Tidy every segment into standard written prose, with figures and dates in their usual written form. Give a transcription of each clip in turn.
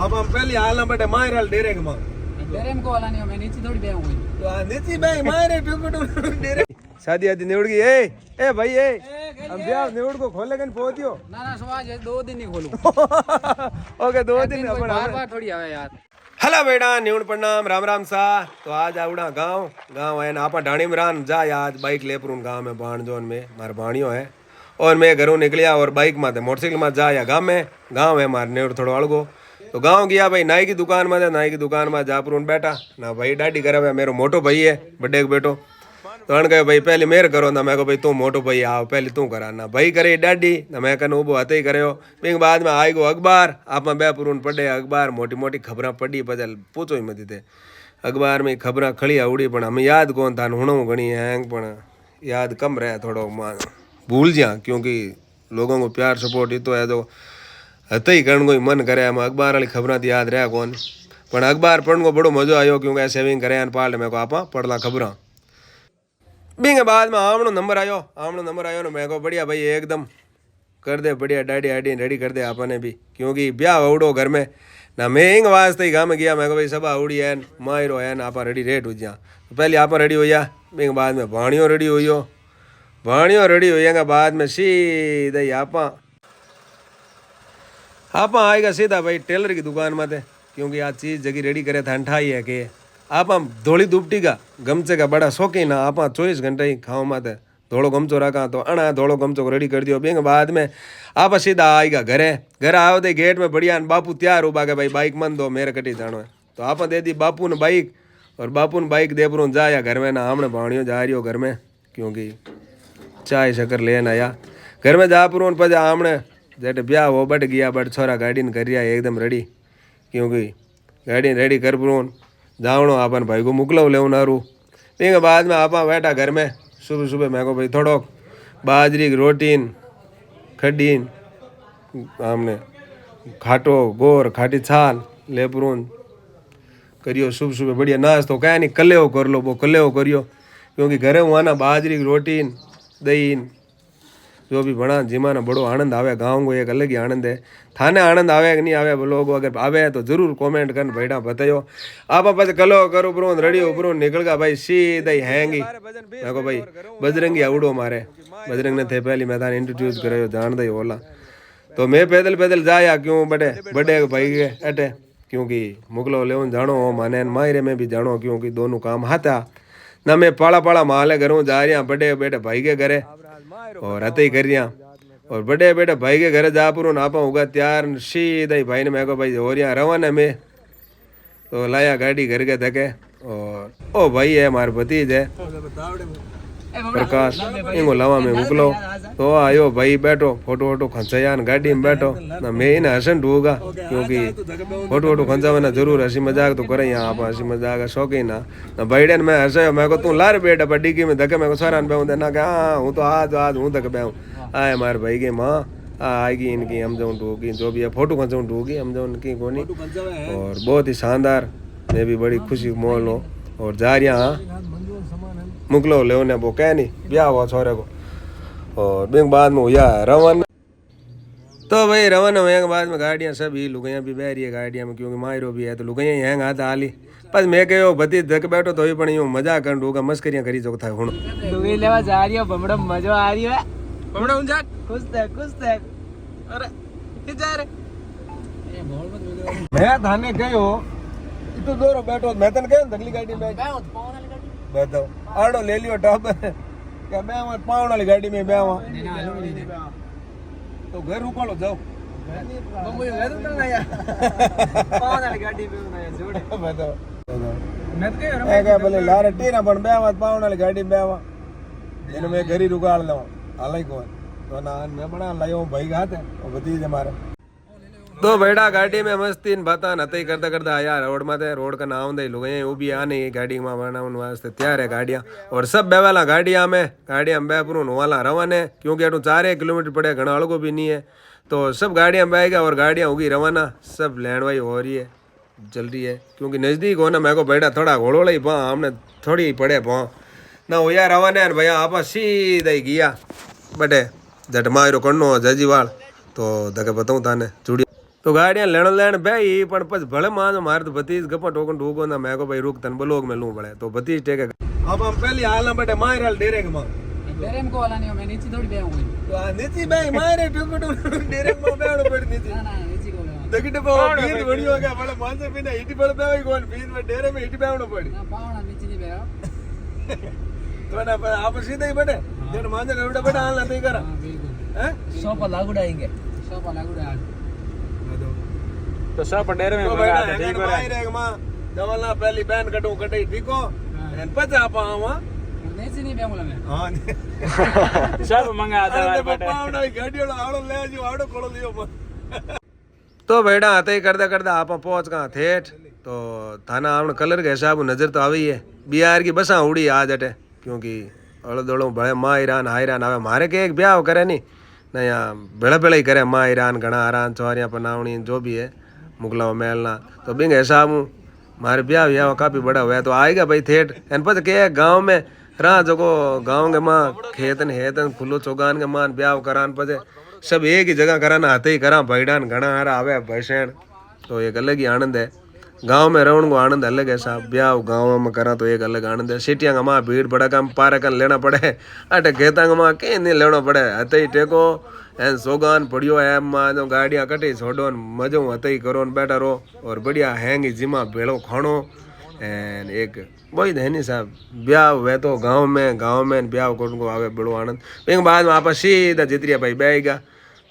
अब हम पहले हाल ना बेटे मायरल डेरे के मां डेरे में को वाला नहीं मैं नीचे थोड़ी बैठूं हुई तो नीचे भाई मारे टुकटु डेरे शादी आदि निवड़ गई ए भाई हम ब्याह निवड़ को खोले कन पहुंचियो ना स्वाज 2 दिन नहीं खोलूं ओके 2 दिन अपन बार थोड़ी आवे यार। हेलो बेटा निवड़ प्रणाम राम राम सा। तो आज आवड़ा गांव है ना आपा ढाणी में रान जा आज बाइक ले पर गांव में बाण जोन में मार बाणियो है और मैं घरों निकलिया और बाइक में मोटरसाइकिल में जा या गांव है मार नेवड़ थोड़ा अलगो। तो गांव गया भाई नाई की दुकान में नाई की दुकान में जापुर बैठा ना भाई डाडी करे मेरा मोटो भाई है बड्डे को बेटो। तो अन कहे भाई पहले मेरे करो ना मैं को भाई तू मोटो भाई आओ पहले तू करा ना भाई करे डाडी ना मैं कन उबो हते ही करो फिर बाद में आई गो अखबार आप में बेपुरून पढ़े अखबार मोटी मोटी खबर पढ़ी बदल पूछो ही मत थे अखबार में खबर खड़ी आवड़ी पण हमें याद कौन था हूँ घनी हैंग पण याद कम रहे थोड़ो भूल जा क्योंकि लोगों को प्यार सपोर्ट ही तो है तो हते ही करण को मन करे हम अखबार वाली खबर तो याद रहा कौन पण अखबार पढ़ने को बड़ो मजो आयो क्योंकि सेविंग करे पाल मेरे को आप पढ़ला खबर बिंग बाद में आमणो नंबर आयो ना मैं को बढ़िया भाई एकदम कर दे बढ़िया डाडी आडी रेडी कर दे आपने भी क्योंकि ब्याह उड़ो घर में ना मैं इंग वास्ते ही गाँव में गया मैं को भाई सब उड़ी है मायरो है ना आप रेडी रेट हो जा तो पहले आप रेडी हो जा बिंग बाद में भाणियों रेडी हो जाएगा बाद में सीधा ही आप आएगा सीधा भाई टेलर की दुकान में थे क्योंकि आज चीज़ जगह रेडी करे था अंठाई है कि आप धोली दुपटी का गमचे का बड़ा शौकीन है आप 24 घंटे ही खाओ माते धोड़ो गमचो रखा तो अना धोड़ो गमचो को रेडी कर दियो बेंग बाद में आप सीधा आएगा घर आओ दे गेट में बढ़िया बापू तैयार हो बागे भाई बाइक मन दो मेरे कटी जानो है तो आप दे दी बापू ने बाइक और बापू ने बाइक दे पर जाया घर में ना हमने भाणियों जा रही हो घर में क्योंकि चाय शक्कर लेना आया घर में जा पर पजा हमने जेटे ब्याह हो बट गया बट छोरा गाड़ी ने कर एकदम रेडी क्योंकि गाड़ी रेडी कर पर जावणो अपन भाई को मोकलो ले नारू फिर बाद में आप बैठा घर में सुबह सुबह मैं को भाई थोड़ो बाजरी की रोटीन खड्डीन हमने खाटो गोर खाटी छाल ले पुरून करियो सुबह सुबह बढ़िया नाश्तो क्या नहीं कल्ले कर लो वो कल्ले करियो क्योंकि घरे हुआ ना बाजरी की रोटीन दही जो भी बना जिमाना बड़ो आनंद आवे गाँव को एक अलग ही आनंद है थाने आनंद आवे कि नहीं आवे लोग अगर आवे तो जरूर कमेंट कर बैठा बताओ आप बस कलो करो ब्रो रेडी हो ब्रो निकल गया भाई सीधा ही हैंगी देखो भाई बजरंगी आवड़ो मारे बजरंग ने थे पहले मैं था इंट्रोड्यूस करायो जान दे ओला तो मैं पैदल जाया क्यों बड़े भाई के अटे क्योंकि मुगलो ले जानो माने मायरे में भी जानो क्योंकि दोनों काम हाथा ना मैं पाला माले घरों जा रहा बड़े बेटे भाई के घरे और हते ही कर रहा और बड़े बेटे भाई के घर जा पुरो नापा होगा त्यार सीधा ही भाई ने मैं को भाई हो रहा रवाना में तो लाया गाड़ी घर के धके और ओ भाई है हमारे भतीज है प्रकाश इनको लावा में मोकलो तो आयो भाई बैठो फोटो खंचाया गाड़ी में बैठो ना मैं इन हसन ढूंगा क्योंकि फोटो खंचावा ना जरूर हंसी मजाक तो करे यहाँ आप हंसी मजाक शौकीन ना भाईडन मैं हंसायो मैं को तू लार बेटा पर डिग्गी में धके मैं को सारा बेहूँ देना कि हाँ हूँ तो आज हूँ तक बेहूँ आए हमारे भाई के माँ आएगी इनकी हम जाऊँ ढूंगी जो भी है फोटो खंचाऊँ ढूंगी हम जाऊँ इनकी कोनी और बहुत ही शानदार मैं भी बड़ी खुशी मोल हो और जा रहा हाँ मुकलो ले वो कह नहीं ब्याह हुआ छोरे को और बैंक बाद में हुआ रवन तो भाई रवन होने के बाद में गाड़ियाँ सभी लुगाइयाँ भी बह रही है गाड़ियाँ में क्योंकि मायरो भी है तो लुगाइयाँ हैंग आता हाली बस मैं कहो भती धक बैठो तो ही पण यूं मजा कर दूंगा मस्करियाँ करी जो था हुण लुगाई लेवा जा रही हो बमड़ो मजो आ रही है बमड़ो उनजा खुश थे अरे के जा रे ये बोल मत मैं थाने गयो तो दोरो बैठो मैं तने कहो दगली गाड़ी में बैठो पावन वाली गाड़ी बताओ आड़ो ले लियो टॉप क्या मैं वहां पावन वाली गाड़ी में बैठा तो घर रुको लो जाओ बम्बई घर करना यार पावन वाली गाड़ी पे ना जोड़े बताओ मैं तो कह रहा क्या बोले लारे टीना पण बैठा पावन वाली गाड़ी में बैठा इने मैं घर ही रुकाड़ लो हालाई को तो ना मैं बना लायो भाई हाथ है और भतीजे हमारे तो बेटा गाड़ी में मस्ती बता नते करता करता आया रोड में रोड का नाम दे लोग वो भी आने गाड़ी में बनाने वास्ते तैयार है गाड़ियाँ और सब बेवाला गाड़ियाँ में बेपुर वाला रवाना है क्योंकि अटू 4 किलोमीटर पड़े घना अलगो भी नहीं है तो सब गाड़ियाँ बहेगा और गाड़ियाँ होगी रवाना सब लैंडवाई हो रही है चल रही है क्योंकि नज़दीक हो ना मैं को बैठा थोड़ा घोड़ोला ही पाँ हमने थोड़ी ही पड़े पाँ ना हो यार रवाना है भैया आप सीधा ही गया बटे जट मारो कन्नो जजीवाल तो धके बताऊँ ताने चूड़ी तो गाड़ियां लेण भाई पण पछ भले मान मारे तो भतीज गप्पा टोकन ठूको ना मैं को भाई रुक तन ब्लॉग में लूं पड़े तो भतीज टेके अब हम पहले हाल बटे मायरल डेरेक में डेरेम को वाला नहीं मैं नीचे थोड़ी बेहूं तो नीचे भाई मारे टुकु डेरेक में बेड़ो पड़ नीचे ना ना नीचे को दकिटे पे बीन बढ़ियो गया बड़े मानसे बिना इटी पड़ बेवे कोन बीन में डेरे में इटी बेवणो पड़ी ना पावना नीचे नहीं बेहो तो ना आप सीधे ही बटे जन मानसे रवड़ा बटा हाल नहीं करा हां बिल्कुल हैं सोपा लागुडाएंगे सोपा लागुडा तो सब डेरे में तो भगा बेटा दे ठीक हेंगन है मायरे मां दवला पहली बैन कटू कटई ठीको एन पचा पावा नीचे नहीं बेहूं मैं हां सब मंगा दे अरे बटे पावड़ा गाड़ियों आवड़ो ले जो आवड़ो कोड़ो लियो तो बेटा आते ही करदा आप पहुंच गए ठेठ तो थाना आवण कलर के हिसाब नजर तो आई है बिहार की बसा उड़ी आज अटे क्योंकि अड़ो दड़ो भले माँ ईरान हाईरान आवे मारे के एक ब्याह करे नहीं ना यहाँ भेड़ा भेड़ा ही करे माँ ईरान घना आरान चौरिया पनावणी जो भी है मुगला मेलना तो बिंग हिसाब मारे ब्याह व्याह काफ़ी बड़ा हुआ है तो आएगा भाई ठेठ एन पता के गाँव में रहा जो गाँव के माँ खेतन हेतन खुलो चौगान के मान ब्याह करान पजे सब एक ही जगह कराना आते ही करा भाईडान घना हारा आवे भैसेन तो एक अलग ही आनंद है गांव में रहने को आनंद अलग है साहब ब्याह गांव में करा तो एक अलग आनंद है सिटिया का माँ भीड़ भड़का में पारा कर लेना पड़े अटे खेता का माँ कहीं नहीं लेना पड़े हते ही टेको एन सोगान पड़ियो है माँ जो गाड़ियाँ कटी छोड़ो मजो हते ही करो बैठा रहो और बढ़िया हैंगी जिमा भेड़ो खानो एन एक वही है नहीं साहब ब्याह हुए तो गाँव में ब्याह को आवे बड़ो आनंद फिर बाद में आप सीधा जितरिया भाई बैगा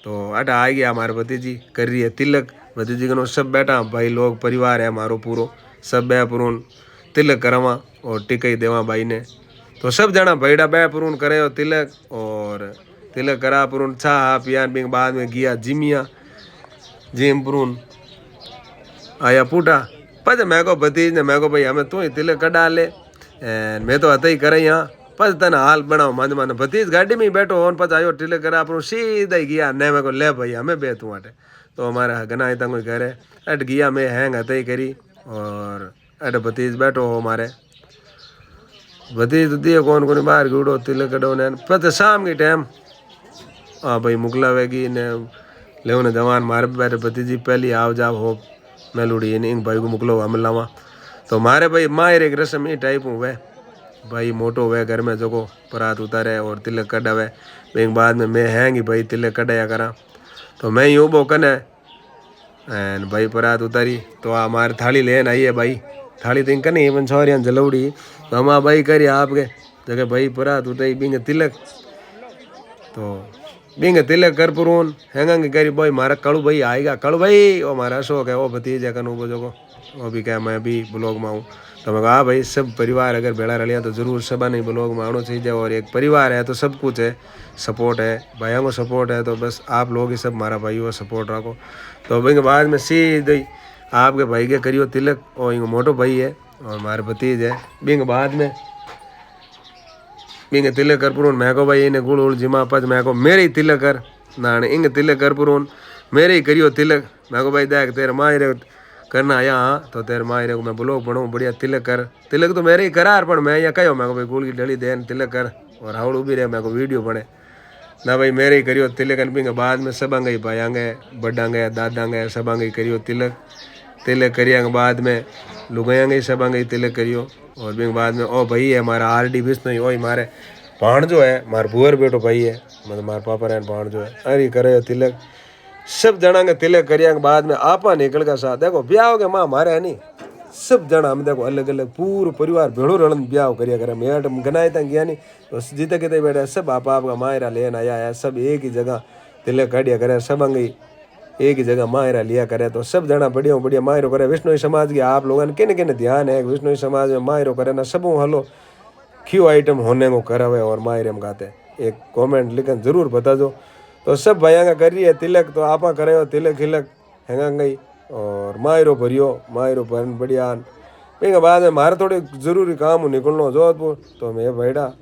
तो अटा आ गया हमारे भतीजी कर रही है तिलक भतीजी को सब बैठा भाई लोग परिवार है हमारो पूरो सब बै पुरून तिलक करवा और टिकई देवा भाई ने तो सब जना भैडा बै पुरून करे हो तिलक और तिलक करा पुरून छा पियान बिंग बाद में गया जिमिया जिम पुरून आया पूटा पच मैं को भतीज ने मैं को भाई हमें तू ही तिलक कटा ले मैं तो हते ही करे यहाँ पच तने हाल बनाओ मन भतीज गाड़ी में ही बैठो और पच आयो तिलक करा पुरून सीधा ही गया ने मैं को ले भाई हमें बे तू अटे तो हमारा गना इतना कोई करे अट गया मैं हैंग हते ही करी और अट भतीज बैठो हो हमारे भतीज तो दिए कौन कौन बाहर गुड़ो तिलक कटो ने पता शाम की टाइम हाँ भाई मुगला वेगी ने ले ने जवान मारे बैठे भतीजी पहली आओ जाओ हो मेलुड़ी इन भाई को मुगलो हुआ मिलावा तो मारे भाई मायर एक रस्म ही टाइप हुए भाई मोटो हुए घर में जो परात उतारे और तिलक कटावे फिर बाद में मैं हैंगी भाई तिलक कटाया करा तो मैं यूँ बो कने एन भाई परात उतारी तो हमारे थाली लेन आई है भाई थाली तो कने बन छोरियां जलौड़ी तो हम भाई करिए आपके जगह भाई परात उतारी बिंग तिलक तो बिंग तिलक कर पुरून हैंगा करी भाई मारा कड़ू भाई आएगा कड़ू भाई वो हमारा शौक है वो भतीजा कन वो वो भी क्या मैं भी ब्लॉग में आऊँ तो मैं कहा भाई सब परिवार अगर बेड़ा रलिया तो ज़रूर सब नहीं ब्लॉग में आना चाहिए और एक परिवार है तो सब कुछ है सपोर्ट है भाइयों को सपोर्ट है तो बस आप लोग ही सब हमारा भाई को सपोर्ट रखो तो भाई बाद में सीधे आपके भाई के करियो तिलक और इनको मोटो भाई है और हमारे भतीज है बिंग बाद में बिंग तिलक कर पुरून मैं को भाई इन्हें गुड़ उड़ जिमा पच मैं को मेरे ही तिलक कर ना इंग तिलक कर पुरून मेरे ही करियो तिलक मैं को भाई देख तेरे माँ रे करना आया हाँ तो तेरे माँ रे को मैं ब्लॉग बनाऊँ बढ़िया तिलक कर तिलक तो मेरे ही करार पर मैं यहाँ कहो मैं को भाई गुड़ की डली देन तिलक कर और हाउड़ उभी रहे मैं को वीडियो बने ना भाई मेरे ही करियो तिलक बिंग बाद में सब आंगे भाई आंगे बड्डांगे दादांगे सब आंगे करियो तिलक तिलक करिए बाद में लुगाएंगे सब आंगे तिलक करियो और बिंग बाद में ओ भाई है हमारा RD बिश्नोई ओ मारे भाण जो है मार बुअर बेटो भाई है मतलब मार पापा रहन भाण जो है अरे करे तिलक सब जना के तिलक करिए बाद में आपा निकल का साथ देखो ब्याह हो गया माँ हमारे है नहीं सब जना हम देखो अलग अलग पूरा परिवार भेड़ो रण ब्याह करिया करे मेट गनाए तक गया नहीं तो जीते कितने बैठे सब आपा आपका मायरा लेन आया है सब एक ही जगह तिलक काटिया करे सब अंगी एक ही जगह मायरा लिया करे तो सब जना बढ़िया बढ़िया मायरो करे विष्णु समाज के आप लोगों ने किन किन ध्यान है विष्णु समाज में मायरो करे ना सब हलो क्यों आइटम होने को करावे और मायरे में गाते एक कमेंट लिखन जरूर बता दो तो सब भाइया का कर रही है तिलक तो आपा करे हो तिलक खिलक हैंगा गई और मायरो भरियो मायरो भरन बढ़िया फिर बाद में हमारे थोड़े जरूरी काम हो निकलना जोधपुर तो मैं बैठा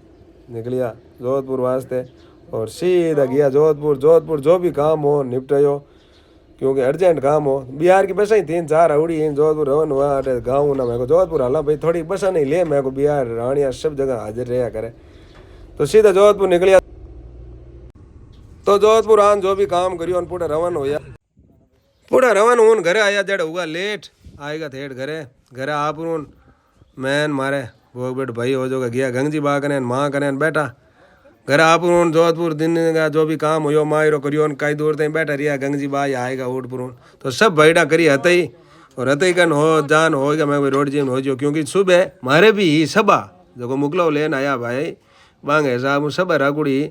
निकलिया जोधपुर वास्ते और सीधा गया जोधपुर जो भी काम हो निपटायो क्योंकि अर्जेंट काम हो बिहार की बसें 3-4 अवड़ी हैं जोधपुर रवन हुआ गाँव ना मेरे को जोधपुर हाला भाई थोड़ी बसा नहीं ले मेरे को बिहार रानिया सब जगह हाजिर रहा करे तो सीधा जोधपुर निकलिया तो जोधपुर आन जो भी काम करियो पूरा रवन हो पूरा रवान हूँ घरे आया जड़ होगा लेट आएगा थेट घरे आप मैन मारे वो बेट भाई हो जोगा गया गंगजी बा कने माँ कने बैठा घर आप जोधपुर दिन का जो भी काम हो मायरो करियो कई दूर तक बैठा रिया गंगजी बा आएगा ओटपुर तो सब भाईडा करी हतई और हतई कन हो जान होगा मैं रोड जिम हो जो क्योंकि सुबह मारे भी सबा जो मुकलो लेन आया भाई बांगे साहब सब रागुड़ी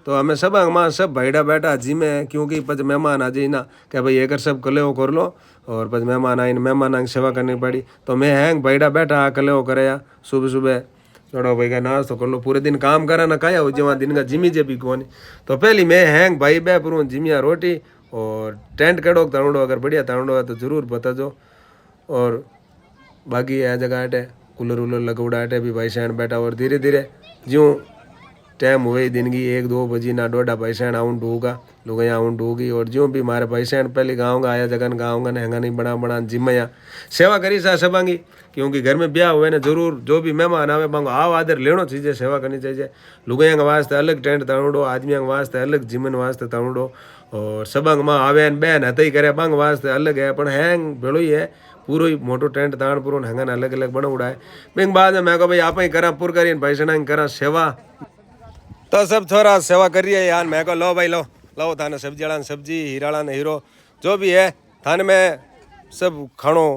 तो हमें सब माँ सब भाईडा बैठा जिमे क्योंकि पच मेहमान आ जाई ना कि भाई एक सब कले कर लो और पच मेहमान आईने मेहमान की सेवा करनी पड़ी तो मैं हैंग भाईडा बैठा कले कराया सुबह सुबह चलो भाई का नाश्तो कर लो पूरे दिन काम करा ना खाया हो जमा दिन का जिमी जे भी कौन तो पहली मैं हैंग भाई बे पूरा जिमिया रोटी और टेंट कड़ो तरणो अगर बढ़िया तरणो है तो जरूर बताजो और बाकी है जगह अटे कूलर वूलर लगवड़ा अटे भी भाई सैन बैठा और धीरे धीरे ज्यों टाइम हुए दिन की 1-2 बजे ना डोडा भाई सैन आउंड होगा लोग यहाँ आउंड होगी और ज्यों भी मारे भाई सैन पहले गाँव का आया जगन गाँव का नहंगा नहीं बना जिम्मया सेवा करी सा सबांगी क्योंकि घर में ब्याह हुए ना जरूर जो भी मेहमान आवे बांगो आव आदर लेनो चाहिए सेवा करनी चाहिए लुगाया के वास्ते अलग टेंट तरणो आदमियों के वास्ते अलग जिमन वास्ते तरणो और सबंग में आवे बहन हतई करे बांग वास्ते अलग है पर हैंग भेड़ो ही है पूरो ही मोटो टेंट ताण पूरो हंगन अलग अलग बनवड़ा है बिंग बाद में मैं को भाई आप ही करा पूर करी भाई सना करा सेवा तो सब छोरा सेवा करिए यार मैं को लो भाई लो लो थाने सब्जी वाला सब्जी हीराड़ा ने हीरो जो भी है थाने में सब खाणो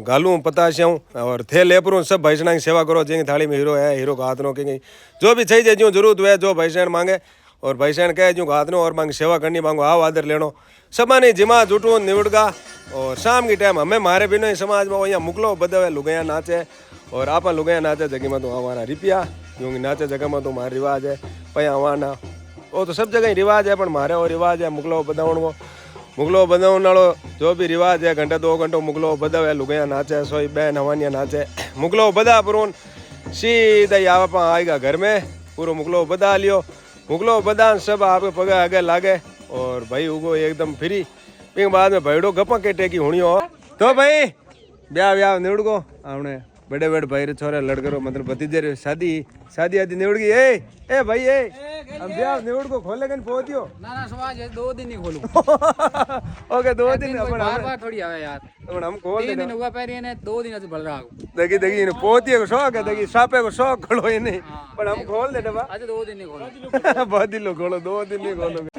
घालूँ पताशूँ और थे लेपरूँ सब भैंसना की सेवा करो जिंग थाली में हीरो है हीरो का हाथ नो के जो भी चाहिए जो जरूरत हुए जो भैंसन मांगे और भैंसन कहे जो हाथ नो और मांग सेवा करनी मांगो आओ आदर लेनो समा नहीं जिमा जुटू निवड़गा और शाम की टाइम हमें मारे भी नहीं समाज में वो यहाँ मुकलो बदवे लुगैया नाचे और आप लुगैया नाचे जगह में तो हमारा रिपिया क्योंकि नाचे जगह में तो हमारा रिवाज है पया हमारा वो तो सब जगह ही रिवाज है पर मारे वो रिवाज है मुकलो बदावण को मुगलो बदावण वालो जो भी रिवाज है घंटा 2 घंटों मुगलो बदावे लुगैया नाचे सोई बहन हवानिया नाचे मुगलो बदा पुरून सीधा ही आप आएगा घर में पूरा मुगलो बदा लियो मुगलो बदा सब आपके पगे आगे लागे और भाई उगो एकदम फ्री फिर बाद में भाईडो गप्पा के टेकी होनी हो तो भाई ब्याह व्याह निवड़ को आपने बड़े बड़े भाई रे छोरे लड़करो मतलब भतीजे रे शादी शादी आदि निवड़ गई ए भाई हम ब्याह निवड़ को खोले कन पहुंचियो ना समाज है 2 दिन ही खोलूं ओके 2 दिन अपन बार थोड़ी आवे यार अपन हम खोल 3 दिन हुआ पैरी ने 2 दिन से भल रहा देखी देखी ने पहुंचिए को शौक है देखी सापे को शौक खड़ो ही नहीं पर हम खोल दे डबा आज 2 दिन ही खोलो बहुत दिन लो खोलो 2 दिन नहीं खोलोगे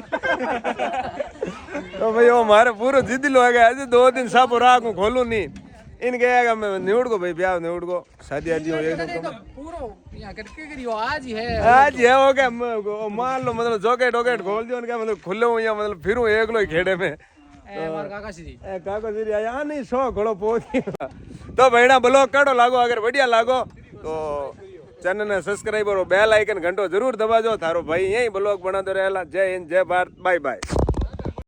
तो भाई वो हमारे पूरा जिद लो है आज 2 दिन साप राख को खोलूं नहीं इन गया मैं निवड़ को भाई ब्याह निवड़ को शादी आदि हो एकदम पूरो यहां कटके करियो आज ही है हो गया मान लो मतलब जॉकेट वॉकेट खोल दियो क्या मतलब खुले हो या मतलब फिरूं एक लो खेड़े में मार काका श्री आया नहीं शौक घोड़ो पहुंच तो भाईना ब्लॉग काढ़ो लागो अगर बढ़िया लागो तो चैनल ने सब्सक्राइब और बेल आइकन घंटो जरूर दबाजो थारो भाई यही ब्लॉग बनाते रहेला जय हिंद जय भारत बाय बाय।